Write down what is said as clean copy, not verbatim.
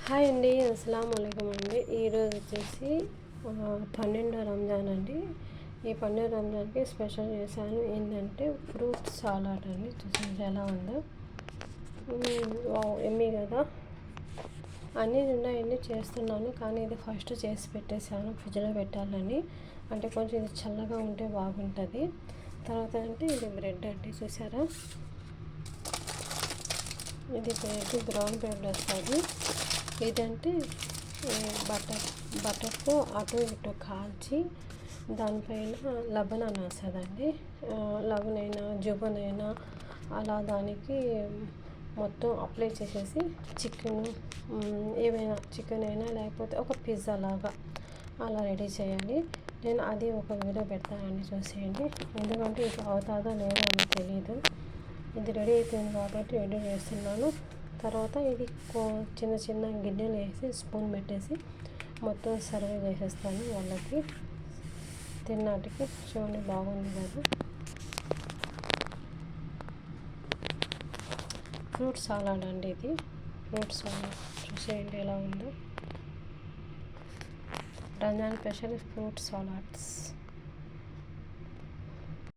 Hi అండి, అస్సలం వాలేకుమ్ అండి. ఈరోజు వచ్చేసి 12వ రంజాన్ అండి. ఈ 12వ రంజాన్కి స్పెషల్ చేశాను ఏంటంటే ఫ్రూట్ సాలాడ్ అండి. చూసారు ఎలా ఉందో, ఎమ్మీ కదా. అన్నీ ఉన్నాయన్నీ చేస్తున్నాను, కానీ ఇది ఫస్ట్ చేసి పెట్టేశాను ఫ్రిడ్జ్లో పెట్టాలని. అంటే కొంచెం ఇది చల్లగా ఉంటే బాగుంటుంది. తర్వాత అంటే ఇది బ్రెడ్ అండి, చూసారా. ఇది బ్రెడ్ బ్రౌన్ బ్రెడ్ వస్తుంది. ఇదంటే బటర్తో అటు ఇటు కాల్చి దానిపైన లబన్ అని వస్తుందండి. లబన్ అయినా జుబన్ అయినా అలా దానికి మొత్తం అప్లై చేసేసి చికెన్ ఏమైనా చికెన్ అయినా లేకపోతే ఒక పిజ్జా లాగా అలా రెడీ చేయాలి. నేను అది ఒక వీడియో పెడతానండి, చూసేయండి. ఎందుకంటే ఇది అవుతుందో లేదో అని తెలియదు. ఇది రెడీ అయిపోయింది కాబట్టి రెడీ చేస్తున్నాను. తర్వాత ఇది చిన్న చిన్న గిన్నెలు వేసి స్పూన్ పెట్టేసి మొత్తం సర్వ్ చేసేస్తాను వాళ్ళకి తిన్నాటికి. చూడండి బాగుంది కదా. ఫ్రూట్ సాలాడ్ అండి ఇది. ఫ్రూట్ సాలాడ్ చూసేయండి ఎలా ఉందో. Ramzan special fruit salads.